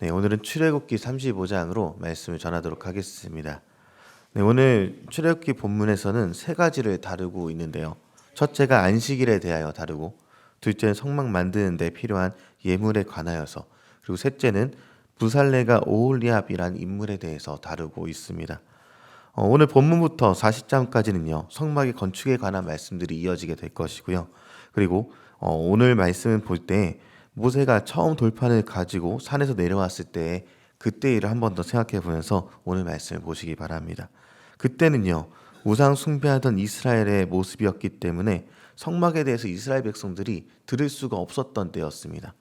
네, 오늘은 출애굽기 35장으로 말씀을 전하도록 하겠습니다. 네, 오늘 출애굽기 본문에서는 세 가지를 다루고 있는데요. 첫째가 안식일에 대하여 다루고, 둘째는 성막 만드는 데 필요한 예물에 관하여서, 그리고 셋째는 부살레가 오홀리압이란 인물에 대해서 다루고 있습니다. 오늘 본문부터 40장까지는요, 성막의 건축에 관한 말씀들이 이어지게 될 것이고요. 그리고 오늘 말씀을 볼 때 모세가 처음 돌판을 가지고 산에서 내려왔을 때 그때 일을 한 번 더 생각해 보면서 오늘 말씀을 보시기 바랍니다. 그때는요, 우상 숭배하던 이스라엘의 모습이었기 때문에 성막에 대해서 이스라엘 백성들이 들을 수가 없었던 때였습니다.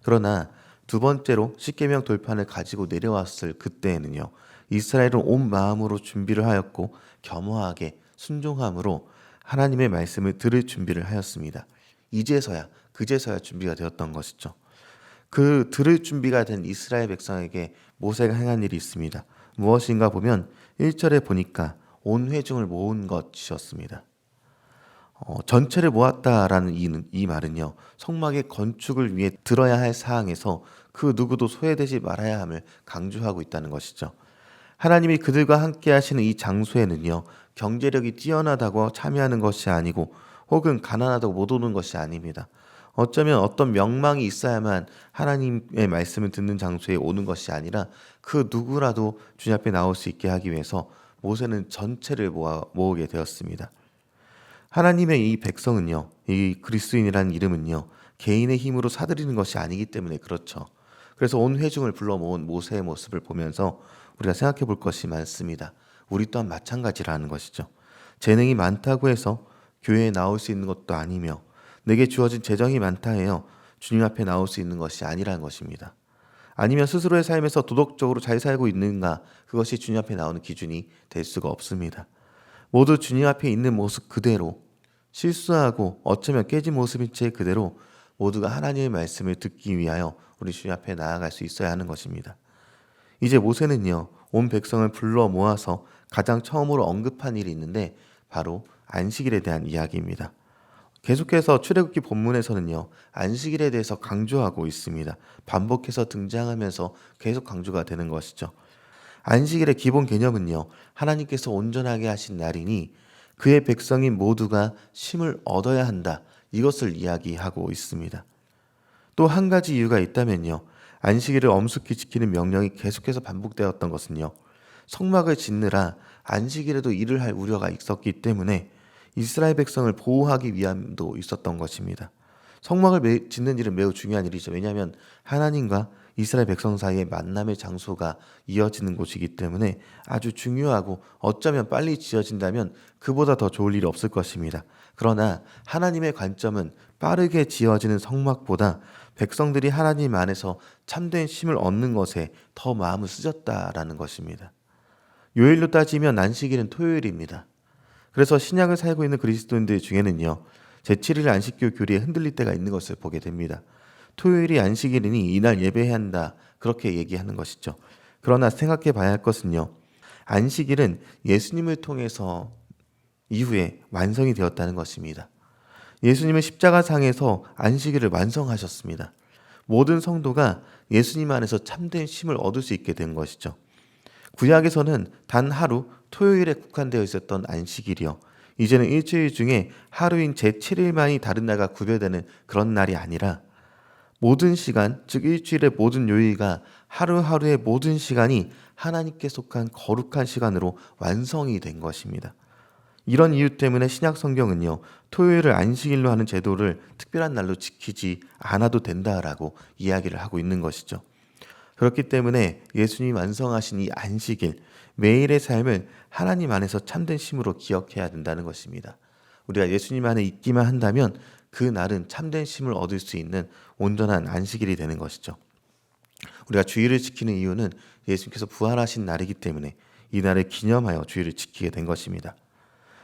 그러나 두 번째로 십계명 돌판을 가지고 내려왔을 그때에는요, 이스라엘은 온 마음으로 준비를 하였고 겸허하게 순종함으로 하나님의 말씀을 들을 준비를 하였습니다. 이제서야 그제서야 준비가 되었던 것이죠. 그 들을 준비가 된 이스라엘 백성에게 모세가 행한 일이 있습니다. 무엇인가 보면 1절에 보니까 온 회중을 모은 것이었습니다. 전체를 모았다라는 이 말은요, 성막의 건축을 위해 들어야 할 사항에서 그 누구도 소외되지 말아야 함을 강조하고 있다는 것이죠. 하나님이 그들과 함께 하시는 이 장소에는요, 경제력이 뛰어나다고 참여하는 것이 아니고 혹은 가난하다고 못 오는 것이 아닙니다. 어쩌면 어떤 명망이 있어야만 하나님의 말씀을 듣는 장소에 오는 것이 아니라 그 누구라도 주님 앞에 나올 수 있게 하기 위해서 모세는 전체를 모으게 되었습니다. 하나님의 이 백성은요, 이 그리스도인이라는 이름은요, 개인의 힘으로 사들이는 것이 아니기 때문에 그렇죠. 그래서 온 회중을 불러 모은 모세의 모습을 보면서 우리가 생각해 볼 것이 많습니다. 우리 또한 마찬가지라는 것이죠. 재능이 많다고 해서 교회에 나올 수 있는 것도 아니며 내게 주어진 재정이 많다 해요 주님 앞에 나올 수 있는 것이 아니라는 것입니다. 아니면 스스로의 삶에서 도덕적으로 잘 살고 있는가, 그것이 주님 앞에 나오는 기준이 될 수가 없습니다. 모두 주님 앞에 있는 모습 그대로, 실수하고 어쩌면 깨진 모습인 채 그대로 모두가 하나님의 말씀을 듣기 위하여 우리 주님 앞에 나아갈 수 있어야 하는 것입니다. 이제 모세는요, 온 백성을 불러 모아서 가장 처음으로 언급한 일이 있는데 바로 안식일에 대한 이야기입니다. 계속해서 출애굽기 본문에서는요, 안식일에 대해서 강조하고 있습니다. 반복해서 등장하면서 계속 강조가 되는 것이죠. 안식일의 기본 개념은요, 하나님께서 온전하게 하신 날이니 그의 백성인 모두가 쉼을 얻어야 한다, 이것을 이야기하고 있습니다. 또 한 가지 이유가 있다면요, 안식일을 엄숙히 지키는 명령이 계속해서 반복되었던 것은요, 성막을 짓느라 안식일에도 일을 할 우려가 있었기 때문에 이스라엘 백성을 보호하기 위함도 있었던 것입니다. 성막을 짓는 일은 매우 중요한 일이죠. 왜냐하면 하나님과 이스라엘 백성 사이의 만남의 장소가 이어지는 곳이기 때문에 아주 중요하고 어쩌면 빨리 지어진다면 그보다 더 좋을 일이 없을 것입니다. 그러나 하나님의 관점은 빠르게 지어지는 성막보다 백성들이 하나님 안에서 참된 쉼을 얻는 것에 더 마음을 쓰셨다라는 것입니다. 요일로 따지면 안식일은 토요일입니다. 그래서 신약을 살고 있는 그리스도인들 중에는요, 제7일 안식교 교리에 흔들릴 때가 있는 것을 보게 됩니다. 토요일이 안식일이니 이날 예배해야 한다, 그렇게 얘기하는 것이죠. 그러나 생각해 봐야 할 것은요, 안식일은 예수님을 통해서 이후에 완성이 되었다는 것입니다. 예수님은 십자가상에서 안식일을 완성하셨습니다. 모든 성도가 예수님 안에서 참된 쉼을 얻을 수 있게 된 것이죠. 구약에서는 단 하루 토요일에 국한되어 있었던 안식일이요, 이제는 일주일 중에 하루인 제7일만이 다른 날과 구별되는 그런 날이 아니라 모든 시간, 즉 일주일의 모든 요일과 하루하루의 모든 시간이 하나님께 속한 거룩한 시간으로 완성이 된 것입니다. 이런 이유 때문에 신약 성경은요, 토요일을 안식일로 하는 제도를 특별한 날로 지키지 않아도 된다라고 이야기를 하고 있는 것이죠. 그렇기 때문에 예수님이 완성하신 이 안식일, 매일의 삶을 하나님 안에서 참된 쉼으로 기억해야 된다는 것입니다. 우리가 예수님 안에 있기만 한다면 그 날은 참된 쉼을 얻을 수 있는 온전한 안식일이 되는 것이죠. 우리가 주일을 지키는 이유는 예수님께서 부활하신 날이기 때문에 이 날을 기념하여 주일을 지키게 된 것입니다.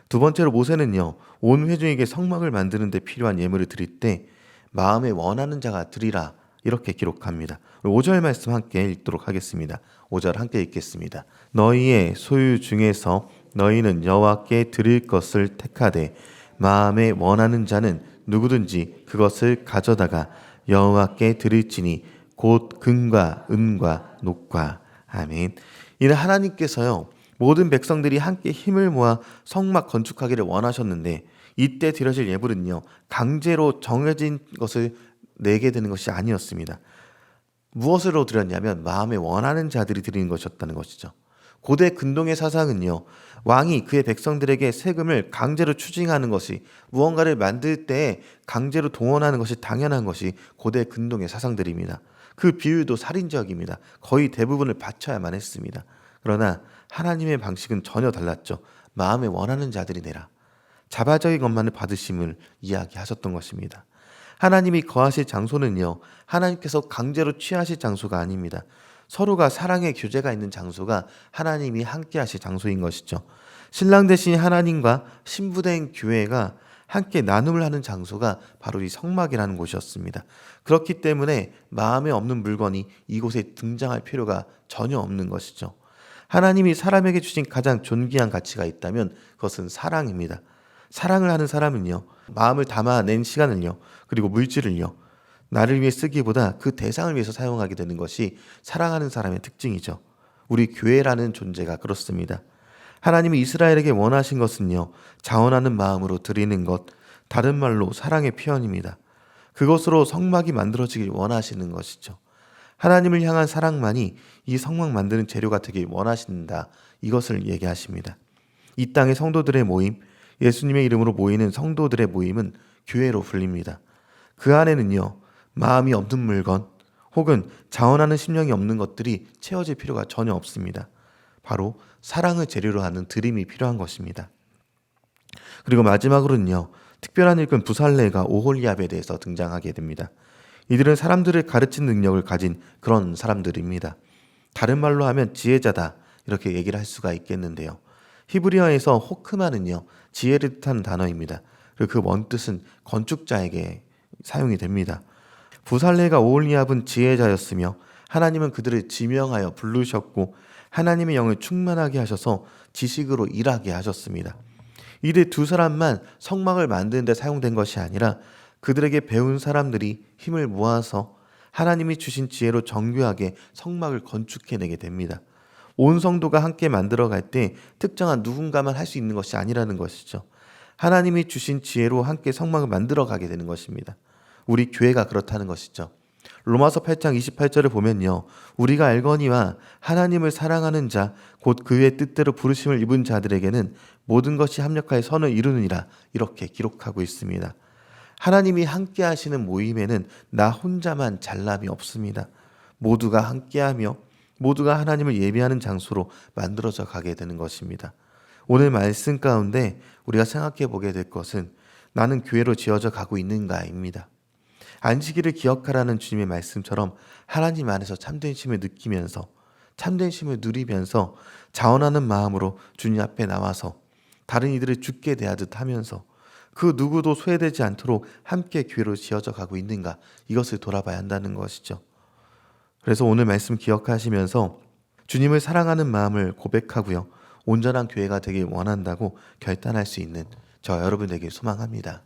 두 번째로 모세는요, 온 회중에게 성막을 만드는 데 필요한 예물을 드릴 때 마음에 원하는 자가 드리라, 이렇게 기록합니다. 5절 말씀 함께 읽도록 하겠습니다. 5절 함께 읽겠습니다. 너희의 소유 중에서 너희는 여호와께 드릴 것을 택하되 마음에 원하는 자는 누구든지 그것을 가져다가 여호와께 드릴지니 곧 금과 은과 녹과. 아멘. 이는 하나님께서요 모든 백성들이 함께 힘을 모아 성막 건축하기를 원하셨는데 이때 드려질 예물은요 강제로 정해진 것을 내게 되는 것이 아니었습니다. 무엇으로 드렸냐면 마음에 원하는 자들이 드리는 것이었다는 것이죠. 고대 근동의 사상은요 왕이 그의 백성들에게 세금을 강제로 추징하는 것이, 무언가를 만들 때 강제로 동원하는 것이 당연한 것이 고대 근동의 사상들입니다. 그 비율도 살인적입니다. 거의 대부분을 바쳐야만 했습니다. 그러나 하나님의 방식은 전혀 달랐죠. 마음에 원하는 자들이 내라. 자발적인 것만을 받으심을 이야기하셨던 것입니다. 하나님이 거하실 장소는요 하나님께서 강제로 취하실 장소가 아닙니다. 서로가 사랑의 교제가 있는 장소가 하나님이 함께 하실 장소인 것이죠. 신랑 대신 하나님과 신부된 교회가 함께 나눔을 하는 장소가 바로 이 성막이라는 곳이었습니다. 그렇기 때문에 마음에 없는 물건이 이곳에 등장할 필요가 전혀 없는 것이죠. 하나님이 사람에게 주신 가장 존귀한 가치가 있다면 그것은 사랑입니다. 사랑을 하는 사람은요 마음을 담아낸 시간을요 그리고 물질을요 나를 위해 쓰기보다 그 대상을 위해서 사용하게 되는 것이 사랑하는 사람의 특징이죠. 우리 교회라는 존재가 그렇습니다. 하나님이 이스라엘에게 원하신 것은요 자원하는 마음으로 드리는 것, 다른 말로 사랑의 표현입니다. 그것으로 성막이 만들어지길 원하시는 것이죠. 하나님을 향한 사랑만이 이 성막 만드는 재료가 되길 원하신다, 이것을 얘기하십니다. 이 땅의 성도들의 모임, 예수님의 이름으로 모이는 성도들의 모임은 교회로 불립니다. 그 안에는요 마음이 없는 물건 혹은 자원하는 심령이 없는 것들이 채워질 필요가 전혀 없습니다. 바로 사랑을 재료로 하는 드림이 필요한 것입니다. 그리고 마지막으로는요 특별한 일꾼 부살레가 오홀리압에 대해서 등장하게 됩니다. 이들은 사람들을 가르치는 능력을 가진 그런 사람들입니다. 다른 말로 하면 지혜자다, 이렇게 얘기를 할 수가 있겠는데요. 히브리어에서 호크마는요 지혜를 뜻하는 단어입니다. 그리고 그 원뜻은 건축자에게 사용이 됩니다. 부살레가 오홀리압은 지혜자였으며 하나님은 그들을 지명하여 부르셨고 하나님의 영을 충만하게 하셔서 지식으로 일하게 하셨습니다. 이들 두 사람만 성막을 만드는 데 사용된 것이 아니라 그들에게 배운 사람들이 힘을 모아서 하나님이 주신 지혜로 정교하게 성막을 건축해내게 됩니다. 온 성도가 함께 만들어갈 때 특정한 누군가만 할 수 있는 것이 아니라는 것이죠. 하나님이 주신 지혜로 함께 성막을 만들어가게 되는 것입니다. 우리 교회가 그렇다는 것이죠. 로마서 8장 28절을 보면요 우리가 알거니와 하나님을 사랑하는 자 곧 그의 뜻대로 부르심을 입은 자들에게는 모든 것이 합력하여 선을 이루느니라, 이렇게 기록하고 있습니다. 하나님이 함께 하시는 모임에는 나 혼자만 잘남이 없습니다. 모두가 함께하며 모두가 하나님을 예배하는 장소로 만들어져 가게 되는 것입니다. 오늘 말씀 가운데 우리가 생각해 보게 될 것은 나는 교회로 지어져 가고 있는가입니다. 안식일을 기억하라는 주님의 말씀처럼 하나님 안에서 참된 쉼을 느끼면서 참된 쉼을 누리면서 자원하는 마음으로 주님 앞에 나와서 다른 이들을 죽게 대하듯 하면서 그 누구도 소외되지 않도록 함께 교회로 지어져 가고 있는가, 이것을 돌아봐야 한다는 것이죠. 그래서 오늘 말씀 기억하시면서 주님을 사랑하는 마음을 고백하고요 온전한 교회가 되길 원한다고 결단할 수 있는 저 여러분 되길 소망합니다.